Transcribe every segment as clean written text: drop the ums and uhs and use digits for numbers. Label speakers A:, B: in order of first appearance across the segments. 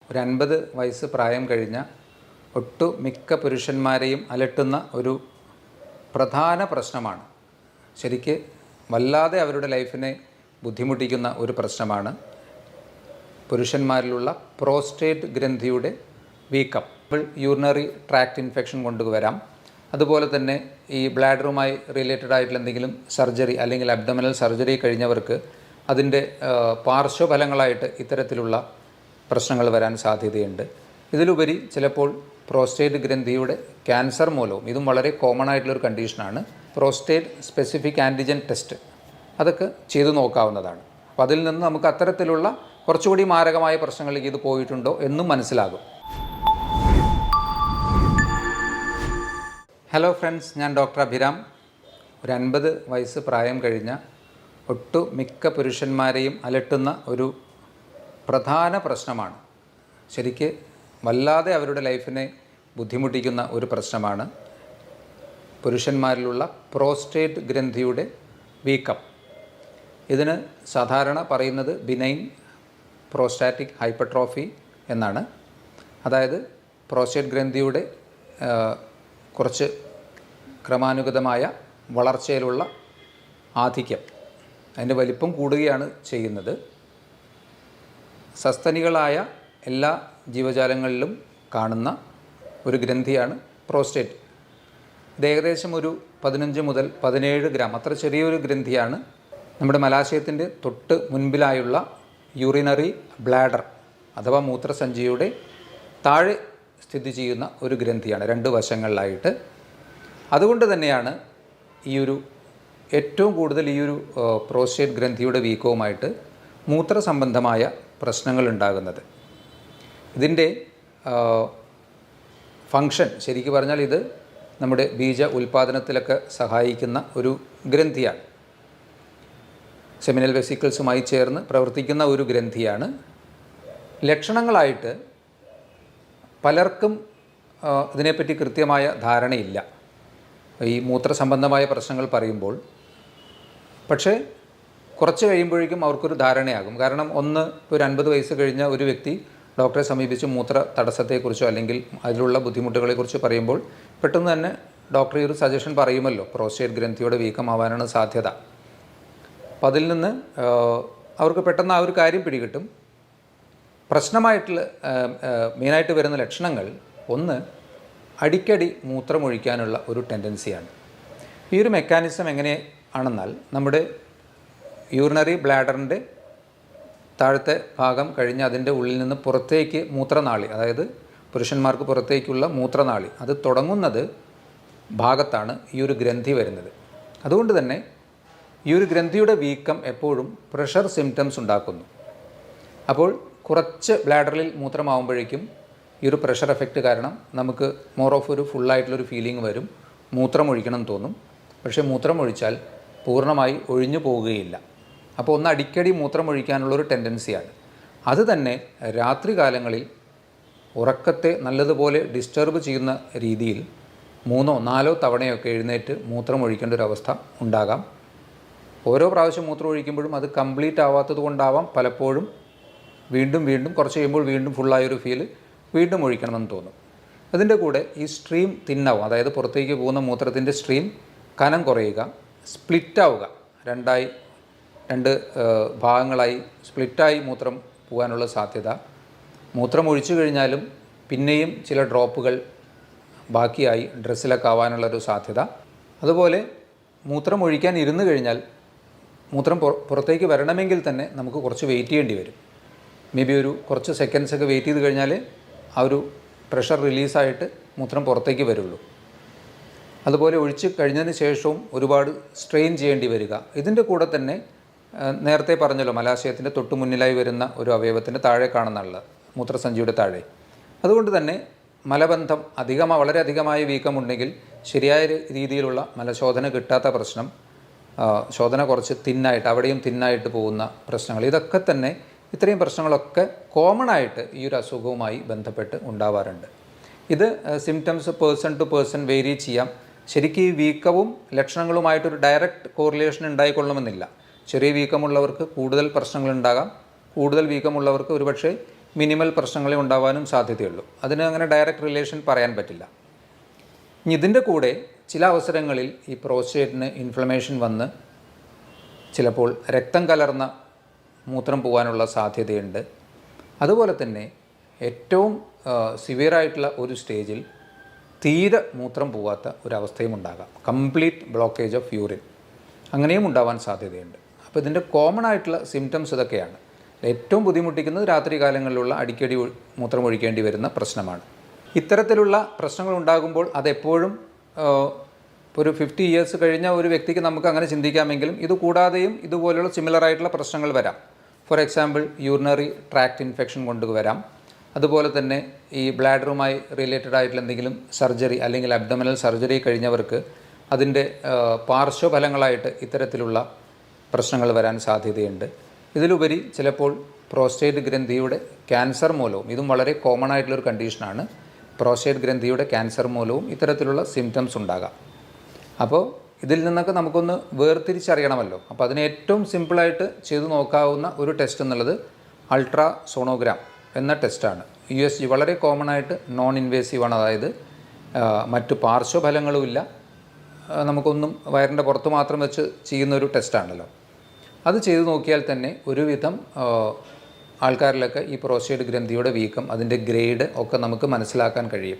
A: ഒരു 50 വയസ്സ് പ്രായം കഴിഞ്ഞ ഒട്ടുമിക്ക പുരുഷന്മാരെയും അലട്ടുന്ന ഒരു പ്രധാന പ്രശ്നമാണ്. ശരിക്ക് വല്ലാതെ അവരുടെ ലൈഫിനെ ബുദ്ധിമുട്ടിക്കുന്ന ഒരു പ്രശ്നമാണ് പുരുഷന്മാരിലുള്ള പ്രോസ്റ്റേറ്റ് ഗ്രന്ഥിയുടെ വീക്കം. യൂറിനറി ട്രാക്ട് ഇൻഫെക്ഷൻ കൊണ്ടുവരാം. അതുപോലെ തന്നെ ഈ ബ്ലാഡറുമായി റിലേറ്റഡ് ആയിട്ടുള്ള എന്തെങ്കിലും സർജറി അല്ലെങ്കിൽ അബ്ഡോമിനൽ സർജറി കഴിഞ്ഞവർക്ക് അതിൻ്റെ പാർശ്വഫലങ്ങളായിട്ട് ഇത്തരത്തിലുള്ള പ്രശ്നങ്ങൾ വരാൻ സാധ്യതയുണ്ട്. ഇതിലുപരി ചിലപ്പോൾ പ്രോസ്റ്റേറ്റ് ഗ്രന്ഥിയുടെ ക്യാൻസർ മൂലവും, ഇതും വളരെ കോമൺ ആയിട്ടുള്ളൊരു കണ്ടീഷനാണ്, പ്രോസ്റ്റേറ്റ് സ്പെസിഫിക് ആൻറ്റിജൻ ടെസ്റ്റ് അതൊക്കെ ചെയ്തു നോക്കാവുന്നതാണ്. അപ്പോൾ അതിൽ നിന്ന് നമുക്ക് അത്തരത്തിലുള്ള കുറച്ചുകൂടി മാരകമായ പ്രശ്നങ്ങളിലേക്ക് ഇത് പോയിട്ടുണ്ടോ എന്നും മനസ്സിലാകും. ഹലോ ഫ്രണ്ട്സ്, ഞാൻ ഡോക്ടർ അഭിരാം. ഒരു 50 വയസ്സ് പ്രായം കഴിഞ്ഞ ഒട്ടുമിക്ക പുരുഷന്മാരെയും അലട്ടുന്ന ഒരു പ്രധാന പ്രശ്നമാണ്. ശരിക്ക് വല്ലാതെ അവരുടെ ലൈഫിനെ ബുദ്ധിമുട്ടിക്കുന്ന ഒരു പ്രശ്നമാണ് പുരുഷന്മാരിലുള്ള പ്രോസ്റ്റേറ്റ് ഗ്രന്ഥിയുടെ വീക്കം. ഇതിന് സാധാരണ പറയുന്നത് ബിനൈൻ പ്രോസ്റ്റാറ്റിക് ഹൈപ്പർട്രോഫി എന്നാണ്. അതായത് പ്രോസ്റ്റേറ്റ് ഗ്രന്ഥിയുടെ കുറച്ച് ക്രമാനുഗതമായ വളർച്ചയിലുള്ള ആധിക്യം, അതിൻ്റെ വലിപ്പം കൂടുകയാണ് ചെയ്യുന്നത്. സസ്തനികളായ എല്ലാ ജീവജാലങ്ങളിലും കാണുന്ന ഒരു ഗ്രന്ഥിയാണ് പ്രോസ്റ്റേറ്റ്. ഇത് ഏകദേശം ഒരു 15 മുതൽ 17 ഗ്രാം, അത്ര ചെറിയൊരു ഗ്രന്ഥിയാണ്. നമ്മുടെ മലാശയത്തിൻ്റെ തൊട്ട് മുൻപിലായുള്ള യൂറിനറി ബ്ലാഡർ അഥവാ മൂത്രസഞ്ചിയുടെ താഴെ സ്ഥിതി ചെയ്യുന്ന ഒരു ഗ്രന്ഥിയാണ്, 2 വശങ്ങളിലായിട്ട്. അതുകൊണ്ട് തന്നെയാണ് ഏറ്റവും കൂടുതൽ ഈ ഒരു പ്രോസ്റ്റേറ്റ് ഗ്രന്ഥിയുടെ വീക്കവുമായിട്ട് മൂത്രസംബന്ധമായ പ്രശ്നങ്ങൾ ഉണ്ടാകുന്നത്. ഇതിൻ്റെ ഫങ്ഷൻ ശരിക്കും പറഞ്ഞാൽ ഇത് നമ്മുടെ ബീജ ഉൽപ്പാദനത്തിലൊക്കെ സഹായിക്കുന്ന ഒരു ഗ്രന്ഥിയാണ്. സെമിനൽ വെസിക്കിൾസുമായി ചേർന്ന് പ്രവർത്തിക്കുന്ന ഒരു ഗ്രന്ഥിയാണ്. ലക്ഷണങ്ങളായിട്ട് പലർക്കും ഇതിനെപ്പറ്റി കൃത്യമായ ധാരണയില്ല ഈ മൂത്രസംബന്ധമായ പ്രശ്നങ്ങൾ പറയുമ്പോൾ. പക്ഷേ കുറച്ച് കഴിയുമ്പോഴേക്കും അവർക്കൊരു ധാരണയാകും. കാരണം ഒരു 50 വയസ്സ് കഴിഞ്ഞ ഒരു വ്യക്തി ഡോക്ടറെ സമീപിച്ച് മൂത്ര തടസ്സത്തെക്കുറിച്ചോ അല്ലെങ്കിൽ അതിലുള്ള ബുദ്ധിമുട്ടുകളെക്കുറിച്ച് പറയുമ്പോൾ പെട്ടെന്ന് തന്നെ ഡോക്ടർ ഒരു സജഷൻ പറയുമല്ലോ, പ്രോസ്റ്റേറ്റ് ഗ്രന്ഥിയുടെ വീക്കമാവാനാണ് സാധ്യത. അപ്പം അതിൽ നിന്ന് അവർക്ക് പെട്ടെന്ന് ആ ഒരു കാര്യം പിടികിട്ടും. പ്രശ്നമായിട്ടുള്ള മെയിനായിട്ട് വരുന്ന ലക്ഷണങ്ങൾ, ഒന്ന്, അടിക്കടി മൂത്രമൊഴിക്കാനുള്ള ഒരു ടെൻഡൻസിയാണ്. ഈ ഒരു മെക്കാനിസം എങ്ങനെയാണെന്നാൽ, നമ്മുടെ യൂറിനറി ബ്ലാഡറിൻ്റെ താഴത്തെ ഭാഗം കഴിഞ്ഞ് അതിൻ്റെ ഉള്ളിൽ നിന്ന് പുറത്തേക്ക് മൂത്രനാളി, അതായത് പുരുഷന്മാർക്ക് പുറത്തേക്കുള്ള മൂത്രനാളി, അത് തുടങ്ങുന്നത് ഭാഗത്താണ് ഈ ഒരു ഗ്രന്ഥി വരുന്നത്. അതുകൊണ്ട് തന്നെ ഈ ഒരു ഗ്രന്ഥിയുടെ വീക്കം എപ്പോഴും പ്രഷർ സിംറ്റംസ് ഉണ്ടാക്കുന്നു. അപ്പോൾ കുറച്ച് ബ്ലാഡറിൽ മൂത്രമാകുമ്പോഴേക്കും ഈ ഒരു പ്രഷർ എഫക്റ്റ് കാരണം നമുക്ക് മോർ ഓഫ് ഒരു ഫുള്ളായിട്ടുള്ളൊരു ഫീലിംഗ് വരും, മൂത്രമൊഴിക്കണം തോന്നും. പക്ഷേ മൂത്രമൊഴിച്ചാൽ പൂർണ്ണമായി ഒഴിഞ്ഞു പോവുകയില്ല. അപ്പോൾ അടിക്കടി മൂത്രമൊഴിക്കാനുള്ളൊരു ടെൻഡൻസിയാണ്. അത് തന്നെ രാത്രി കാലങ്ങളിൽ ഉറക്കത്തെ നല്ലതുപോലെ ഡിസ്റ്റർബ് ചെയ്യുന്ന രീതിയിൽ 3ഓ 4ഓ തവണയൊക്കെ എഴുന്നേറ്റ് മൂത്രമൊഴിക്കേണ്ട ഒരു അവസ്ഥ ഉണ്ടാകാം. ഓരോ പ്രാവശ്യം മൂത്രം ഒഴിക്കുമ്പോഴും അത് കംപ്ലീറ്റ് ആവാത്തത് കൊണ്ടാവാം പലപ്പോഴും വീണ്ടും കുറച്ച് കഴിയുമ്പോൾ വീണ്ടും ഫുള്ളായൊരു ഫീൽ, വീണ്ടും ഒഴിക്കണമെന്ന് തോന്നും. അതിൻ്റെ കൂടെ ഈ സ്ട്രീം തിന്നാവും, അതായത് പുറത്തേക്ക് പോകുന്ന മൂത്രത്തിൻ്റെ സ്ട്രീം കനം കുറയുക, സ്പ്ലിറ്റാവുക, 2 ഭാഗങ്ങളായി സ്പ്ലിറ്റായി മൂത്രം പോകാനുള്ള സാധ്യത. മൂത്രം ഒഴിച്ചു കഴിഞ്ഞാലും പിന്നെയും ചില ഡ്രോപ്പുകൾ ബാക്കിയായി ഡ്രസ്സിലൊക്കെ ആവാനുള്ളൊരു സാധ്യത. അതുപോലെ മൂത്രം ഒഴിക്കാൻ ഇരുന്ന് കഴിഞ്ഞാൽ മൂത്രം പുറത്തേക്ക് വരണമെങ്കിൽ തന്നെ നമുക്ക് കുറച്ച് വെയിറ്റ് ചെയ്യേണ്ടി വരും. മേ ബി കുറച്ച് സെക്കൻഡ്സൊക്കെ വെയിറ്റ് ചെയ്ത് കഴിഞ്ഞാൽ ആ ഒരു പ്രഷർ റിലീസായിട്ട് മൂത്രം പുറത്തേക്ക് വരുള്ളൂ. അതുപോലെ ഒഴിച്ച് കഴിഞ്ഞതിന് ശേഷവും ഒരുപാട് സ്ട്രെയിൻ ചെയ്യേണ്ടി വരിക. ഇതിൻ്റെ കൂടെ തന്നെ നേരത്തെ പറഞ്ഞല്ലോ, മലാശയത്തിൻ്റെ തൊട്ട് മുന്നിലായി വരുന്ന ഒരു അവയവത്തിൻ്റെ താഴെ കാണുന്നുള്ള മൂത്രസഞ്ചിയുടെ താഴെ. അതുകൊണ്ട് തന്നെ മലബന്ധം വളരെ അധികമായ വീക്കമുണ്ടെങ്കിൽ ശരിയായ രീതിയിലുള്ള മലശോധന കിട്ടാത്ത പ്രശ്നം, ശോധന കുറച്ച് തിന്നായിട്ട് അവിടെയും തിന്നായിട്ട് പോകുന്ന പ്രശ്നങ്ങൾ, ഇതൊക്കെ തന്നെ ഇത്രയും പ്രശ്നങ്ങളൊക്കെ കോമൺ ആയിട്ട് ഈ ഒരു അസുഖവുമായി ബന്ധപ്പെട്ട് ഉണ്ടാവാറുണ്ട്. ഇത് symptoms person to person vary ചെയ്യാം. ശരിക്കും ഈ വീക്കവും ലക്ഷണങ്ങളുമായിട്ടൊരു ഡയറക്റ്റ് കോറിലേഷൻ ഉണ്ടായിക്കൊള്ളണമെന്നില്ല. ചെറിയ വീക്കമുള്ളവർക്ക് കൂടുതൽ പ്രശ്നങ്ങളുണ്ടാകാം, കൂടുതൽ വീക്കമുള്ളവർക്ക് ഒരുപക്ഷെ മിനിമൽ പ്രശ്നങ്ങളെ ഉണ്ടാവാനും സാധ്യതയുള്ളൂ. അതിന് അങ്ങനെ ഡയറക്റ്റ് റിലേഷൻ പറയാൻ പറ്റില്ല. ഇനി ഇതിൻ്റെ കൂടെ ചില അവസരങ്ങളിൽ ഈ പ്രോസ്റ്റേറ്റിന് ഇൻഫ്ലമേഷൻ വന്ന് ചിലപ്പോൾ രക്തം കലർന്ന മൂത്രം പോകാനുള്ള സാധ്യതയുണ്ട്. അതുപോലെ തന്നെ ഏറ്റവും സിവിയറായിട്ടുള്ള ഒരു സ്റ്റേജിൽ തീരെ മൂത്രം പോവാത്ത ഒരവസ്ഥയും ഉണ്ടാകാം. കംപ്ലീറ്റ് ബ്ലോക്കേജ് ഓഫ് യൂറിൻ അങ്ങനെയും ഉണ്ടാവാൻ സാധ്യതയുണ്ട്. അപ്പോൾ ഇതിൻ്റെ കോമൺ ആയിട്ടുള്ള സിംറ്റംസ് ഇതൊക്കെയാണ്. ഏറ്റവും ബുദ്ധിമുട്ടിക്കുന്നത് രാത്രി കാലങ്ങളിലുള്ള അടിക്കടി മൂത്രം ഒഴിക്കേണ്ടി വരുന്ന പ്രശ്നമാണ്. ഇത്തരത്തിലുള്ള പ്രശ്നങ്ങൾ ഉണ്ടാകുമ്പോൾ അതെപ്പോഴും ഒരു 50 ഇയേഴ്സ് കഴിഞ്ഞ ഒരു വ്യക്തിക്ക് നമുക്ക് അങ്ങനെ ചിന്തിക്കാമെങ്കിലും ഇത് കൂടാതെയും ഇതുപോലെയുള്ള സിമിലർ ആയിട്ടുള്ള പ്രശ്നങ്ങൾ വരാം. For example urinary tract infection കൊണ്ടുവരാം. അതുപോലെ തന്നെ ഈ ബ്ലാഡറുമായി റിലേറ്റഡ് ആയിട്ടുള്ള എന്തെങ്കിലും സർജറി അല്ലെങ്കിൽ അബ്ഡോമിനൽ സർജറി കഴിഞ്ഞവർക്ക് അതിൻ്റെ പാർശ്വഫലങ്ങളായിട്ട് ഇത്തരത്തിലുള്ള പ്രശ്നങ്ങൾ വരാൻ സാധ്യതയുണ്ട്. ഇതിലുപരി ചിലപ്പോൾ പ്രോസ്റ്റേറ്റ് ഗ്രന്ഥിയുടെ ക്യാൻസർ മൂലവും, ഇതും വളരെ കോമൺ ആയിട്ടുള്ളൊരു കണ്ടീഷനാണ്, പ്രോസ്റ്റേറ്റ് ഗ്രന്ഥിയുടെ ക്യാൻസർ മൂലവും ഇത്തരത്തിലുള്ള സിംറ്റംസ് ഉണ്ടാകാം. അപ്പോൾ ഇതിൽ നിന്നൊക്കെ നമുക്കൊന്ന് വേർതിരിച്ചറിയണമല്ലോ. അപ്പോൾ അതിന് ഏറ്റവും സിമ്പിളായിട്ട് ചെയ്തു നോക്കാവുന്ന ഒരു ടെസ്റ്റ് എന്നുള്ളത് അൾട്രാ സോണോഗ്രാം എന്ന ടെസ്റ്റാണ്. USG വളരെ കോമൺ ആയിട്ട് നോൺ ഇൻവേസീവാണ്. അതായത് മറ്റു പാർശ്വഫലങ്ങളുമില്ല, നമുക്കൊന്നും വയറിൻ്റെ പുറത്ത് മാത്രം വെച്ച് ചെയ്യുന്നൊരു ടെസ്റ്റാണല്ലോ. അത് ചെയ്തു നോക്കിയാൽ തന്നെ ഒരുവിധം ആൾക്കാരിലൊക്കെ ഈ പ്രോസ്റ്റേറ്റ് ഗ്രന്ഥിയുടെ വീക്കം, അതിൻ്റെ ഗ്രേഡ് ഒക്കെ നമുക്ക് മനസ്സിലാക്കാൻ കഴിയും.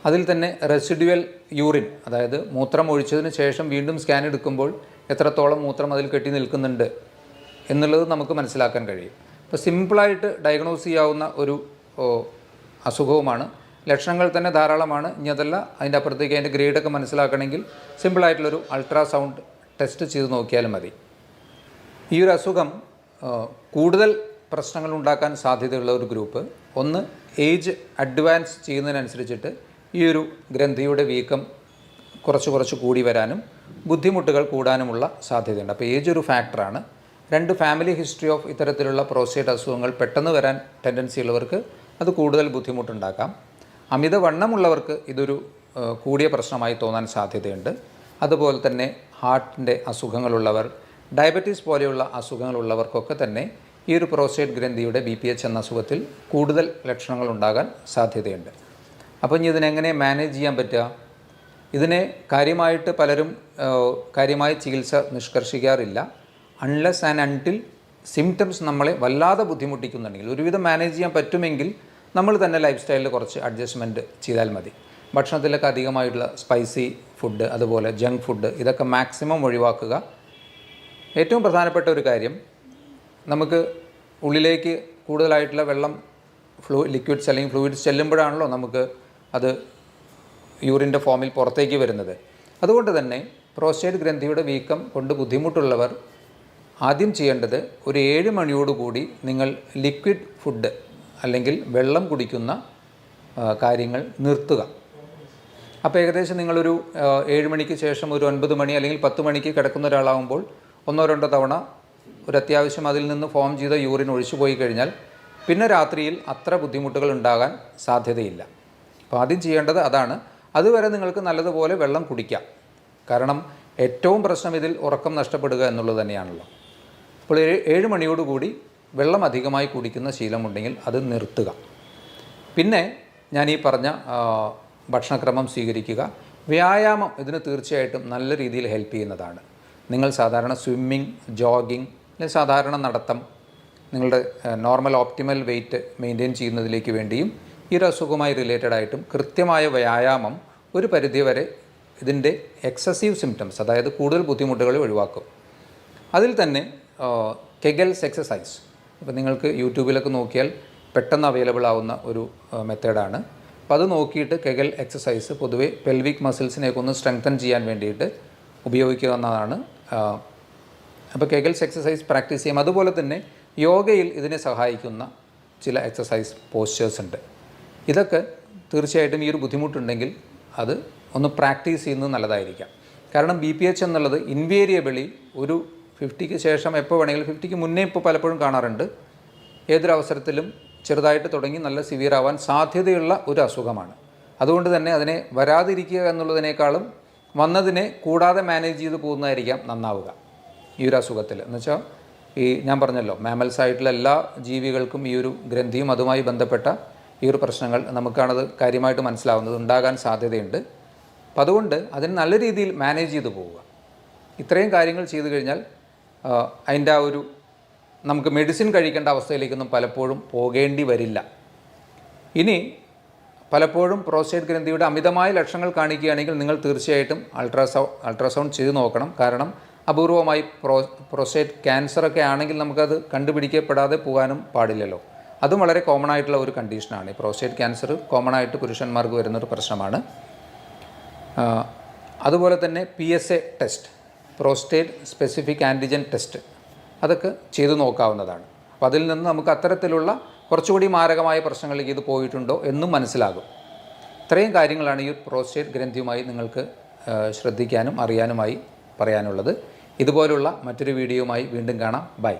A: അതിൽ തന്നെ റെസിഡ്യുവൽ യൂറിൻ, അതായത് മൂത്രം ഒഴിച്ചതിന് ശേഷം വീണ്ടും സ്കാൻ എടുക്കുമ്പോൾ എത്രത്തോളം മൂത്രം അതിൽ കെട്ടി നിൽക്കുന്നുണ്ട് എന്നുള്ളത് നമുക്ക് മനസ്സിലാക്കാൻ കഴിയും. അപ്പോൾ സിമ്പിളായിട്ട് ഡയഗ്നോസ് ചെയ്യാവുന്ന ഒരു അസുഖവുമാണ്. ലക്ഷണങ്ങൾ തന്നെ ധാരാളമാണ്. ഇനി അതല്ല, അതിൻ്റെ അപ്പുറത്തേക്ക് അതിൻ്റെ ഗ്രേഡൊക്കെ മനസ്സിലാക്കണമെങ്കിൽ സിമ്പിളായിട്ടുള്ളൊരു അൾട്രാസൗണ്ട് ടെസ്റ്റ് ചെയ്ത് നോക്കിയാലും മതി. ഈ ഒരു അസുഖം കൂടുതൽ പ്രശ്നങ്ങൾ ഉണ്ടാക്കാൻ സാധ്യതയുള്ള ഒരു ഗ്രൂപ്പ്, ഒന്ന് ഏജ് അഡ്വാൻസ് ചെയ്യുന്നതിനനുസരിച്ചിട്ട് ഈ ഒരു ഗ്രന്ഥിയുടെ വീക്കം കുറച്ച് കൂടി വരാനും ബുദ്ധിമുട്ടുകൾ കൂടാനുമുള്ള സാധ്യതയുണ്ട്. അപ്പോൾ ഏജ് ഒരു ഫാക്ടറാണ്. 2, ഫാമിലി ഹിസ്റ്ററി ഓഫ് ഇത്തരത്തിലുള്ള പ്രോസ്റ്റേറ്റ് അസുഖങ്ങൾ പെട്ടെന്ന് വരാൻ ടെൻഡൻസി ഉള്ളവർക്ക് അത് കൂടുതൽ ബുദ്ധിമുട്ടുണ്ടാക്കാം. അമിതവണ്ണമുള്ളവർക്ക് ഇതൊരു കൂടിയ പ്രശ്നമായി തോന്നാൻ സാധ്യതയുണ്ട്. അതുപോലെ തന്നെ ഹാർട്ടിൻ്റെ അസുഖങ്ങളുള്ളവർ, ഡയബറ്റീസ് പോലെയുള്ള അസുഖങ്ങളുള്ളവർക്കൊക്കെ തന്നെ ഈ ഒരു പ്രോസ്റ്റേറ്റ് ഗ്രന്ഥിയുടെ BPH എന്ന അസുഖത്തിൽ കൂടുതൽ ലക്ഷണങ്ങൾ ഉണ്ടാകാൻ സാധ്യതയുണ്ട്. അപ്പോൾ ഇനി ഇതിനെങ്ങനെ മാനേജ് ചെയ്യാൻ പറ്റുക? ഇതിനെ കാര്യമായിട്ട് പലരും കാര്യമായ ചികിത്സ നിഷ്കർഷിക്കാറില്ല. അൺലെസ് ആൻഡ് അൺടിൽ സിംറ്റംസ് നമ്മളെ വല്ലാതെ ബുദ്ധിമുട്ടിക്കുന്നുണ്ടെങ്കിൽ, ഒരുവിധം മാനേജ് ചെയ്യാൻ പറ്റുമെങ്കിൽ നമ്മൾ തന്നെ ലൈഫ് സ്റ്റൈലിൽ കുറച്ച് അഡ്ജസ്റ്റ്മെൻറ്റ് ചെയ്താൽ മതി. ഭക്ഷണത്തിലൊക്കെ അധികമായിട്ടുള്ള സ്പൈസി ഫുഡ്, അതുപോലെ ജങ്ക് ഫുഡ്, ഇതൊക്കെ മാക്സിമം ഒഴിവാക്കുക. ഏറ്റവും പ്രധാനപ്പെട്ട ഒരു കാര്യം, നമുക്ക് ഉള്ളിലേക്ക് കൂടുതലായിട്ടുള്ള വെള്ളം, ലിക്വിഡ്സ് അല്ലെങ്കിൽ ഫ്ലൂയിഡ്സ് ചെല്ലുമ്പോഴാണല്ലോ നമുക്ക് അത് യൂറിൻ്റെ ഫോമിൽ പുറത്തേക്ക് വരുന്നത്. അതുകൊണ്ട് തന്നെ പ്രോസ്റ്റേറ്റ് ഗ്രന്ഥിയുടെ വീക്കം കൊണ്ട് ബുദ്ധിമുട്ടുള്ളവർ ആദ്യം ചെയ്യേണ്ടത് ഒരു 7 മണിയോടുകൂടി നിങ്ങൾ ലിക്വിഡ് ഫുഡ് അല്ലെങ്കിൽ വെള്ളം കുടിക്കുന്ന കാര്യങ്ങൾ നിർത്തുക. അപ്പോൾ ഏകദേശം നിങ്ങളൊരു 7 മണിക്ക് ശേഷം ഒരു 9 മണി അല്ലെങ്കിൽ 10 മണിക്ക് കിടക്കുന്ന ഒരാളാകുമ്പോൾ 1-2 തവണ ഒരു അത്യാവശ്യം അതിൽ നിന്ന് ഫോം ചെയ്ത യൂറിൻ ഒഴിച്ചു പോയി കഴിഞ്ഞാൽ പിന്നെ രാത്രിയിൽ അത്ര ബുദ്ധിമുട്ടുകൾ ഉണ്ടാകാൻ സാധ്യതയില്ല. അപ്പോൾ ആദ്യം ചെയ്യേണ്ടത് അതാണ്. അതുവരെ നിങ്ങൾക്ക് നല്ലതുപോലെ വെള്ളം കുടിക്കാം. കാരണം ഏറ്റവും പ്രശ്നം ഇതിൽ ഉറക്കം നഷ്ടപ്പെടുക എന്നുള്ളത് തന്നെയാണല്ലോ. അപ്പോൾ 7 മണിയോടുകൂടി വെള്ളം അധികമായി കുടിക്കുന്ന ശീലമുണ്ടെങ്കിൽ അത് നിർത്തുക. പിന്നെ ഞാൻ ഈ പറഞ്ഞ ഭക്ഷണക്രമം സ്വീകരിക്കുക. വ്യായാമം ഇതിന് തീർച്ചയായിട്ടും നല്ല രീതിയിൽ ഹെൽപ്പ് ചെയ്യുന്നതാണ്. നിങ്ങൾ സാധാരണ സ്വിമ്മിങ്, ജോഗിങ് അല്ലെങ്കിൽ സാധാരണ നടത്തം, നിങ്ങളുടെ നോർമൽ ഓപ്റ്റിമൽ വെയ്റ്റ് മെയിൻറ്റെയിൻ ചെയ്യുന്നതിലേക്ക് വേണ്ടിയും ഈ ഒരു അസുഖവുമായി റിലേറ്റഡ് ആയിട്ടും കൃത്യമായ വ്യായാമം ഒരു പരിധിവരെ ഇതിൻ്റെ എക്സസീവ് സിംറ്റംസ്, അതായത് കൂടുതൽ ബുദ്ധിമുട്ടുകൾ ഒഴിവാക്കും. അതിൽ തന്നെ കെഗൽസ് എക്സസൈസ്, ഇപ്പോൾ നിങ്ങൾക്ക് യൂട്യൂബിലൊക്കെ നോക്കിയാൽ പെട്ടെന്ന് അവൈലബിൾ ആവുന്ന ഒരു മെത്തേഡാണ്. അപ്പോൾ അത് നോക്കിയിട്ട് കെഗൽ എക്സസൈസ് പൊതുവെ പെൽവിക് മസിൽസിനെയൊക്കെ ഒന്ന് സ്ട്രെങ്തൻ ചെയ്യാൻ വേണ്ടിയിട്ട് ഉപയോഗിക്കാവുന്നതാണ്. അപ്പോൾ കെഗൽസ് എക്സസൈസ് പ്രാക്ടീസ് ചെയ്യാം. അതുപോലെ തന്നെ യോഗയിൽ ഇതിനെ സഹായിക്കുന്ന ചില എക്സസൈസ് പോസ്ചേഴ്സ് ഉണ്ട്. ഇതൊക്കെ തീർച്ചയായിട്ടും ഈ ഒരു ബുദ്ധിമുട്ടുണ്ടെങ്കിൽ അത് ഒന്ന് പ്രാക്ടീസ് ചെയ്യുന്നത് നല്ലതായിരിക്കാം. കാരണം BPH എന്നുള്ളത് ഇൻവേരിയബിളി ഒരു 50ക്ക് ശേഷം എപ്പോൾ വേണമെങ്കിലും, 50ക്ക് മുന്നേ ഇപ്പോൾ പലപ്പോഴും കാണാറുണ്ട്, ഏതൊരവസരത്തിലും ചെറുതായിട്ട് തുടങ്ങി നല്ല സിവിയർ ആവാൻ സാധ്യതയുള്ള ഒരു അസുഖമാണ്. അതുകൊണ്ട് തന്നെ അതിനെ വരാതിരിക്കുക എന്നുള്ളതിനേക്കാളും വന്നതിനെ കൂടാതെ മാനേജ് ചെയ്ത് പോകുന്നതായിരിക്കാം നന്നാവുക ഈ ഒരു അസുഖത്തിൽ. എന്നുവെച്ചാൽ ഞാൻ പറഞ്ഞല്ലോ മാമൽസ് ആയിട്ടുള്ള എല്ലാ ജീവികൾക്കും ഈ ഒരു ഗ്രന്ഥിയും അതുമായി ബന്ധപ്പെട്ട ഈ ഒരു പ്രശ്നങ്ങൾ നമുക്കാണത് കാര്യമായിട്ട് മനസ്സിലാവുന്നത്, ഉണ്ടാകാൻ സാധ്യതയുണ്ട്. അപ്പം അതുകൊണ്ട് അതിന് നല്ല രീതിയിൽ മാനേജ് ചെയ്ത് പോവുക. ഇത്രയും കാര്യങ്ങൾ ചെയ്തു കഴിഞ്ഞാൽ അതിൻ്റെ ആ ഒരു നമുക്ക് മെഡിസിൻ കഴിക്കേണ്ട അവസ്ഥയിലേക്കൊന്നും പലപ്പോഴും പോകേണ്ടി വരില്ല. ഇനി പലപ്പോഴും പ്രോസ്റ്റേറ്റ് ഗ്രന്ഥിയുടെ അമിതമായ ലക്ഷണങ്ങൾ കാണിക്കുകയാണെങ്കിൽ നിങ്ങൾ തീർച്ചയായിട്ടും അൾട്രാസൗണ്ട് ചെയ്ത് നോക്കണം. കാരണം അപൂർവമായി പ്രോസ്റ്റേറ്റ് ക്യാൻസറൊക്കെ ആണെങ്കിൽ നമുക്കത് കണ്ടുപിടിക്കപ്പെടാതെ പോകാനും പാടില്ലല്ലോ. അതും വളരെ കോമൺ ആയിട്ടുള്ള ഒരു കണ്ടീഷനാണ്. ഈ പ്രോസ്റ്റേറ്റ് ക്യാൻസർ കോമൺ ആയിട്ട് പുരുഷന്മാർക്ക് വരുന്നൊരു പ്രശ്നമാണ്. അതുപോലെ തന്നെ PSA test, prostate specific antigen test, അതൊക്കെ ചെയ്തു നോക്കാവുന്നതാണ്. അപ്പോൾ അതിൽ നിന്ന് നമുക്ക് അത്തരത്തിലുള്ള കുറച്ചുകൂടി മാരകമായ പ്രശ്നങ്ങളിലേക്ക് ഇത് പോയിട്ടുണ്ടോ എന്നും മനസ്സിലാകും. ഇത്രയും കാര്യങ്ങളാണ് ഈ പ്രോസ്റ്റേറ്റ് ഗ്രന്ഥിയുമായി നിങ്ങൾക്ക് ശ്രദ്ധിക്കാനും അറിയാനുമായി പറയാനുള്ളത്. ഇതുപോലുള്ള മറ്റൊരു വീഡിയോയുമായി വീണ്ടും കാണാം. ബൈ.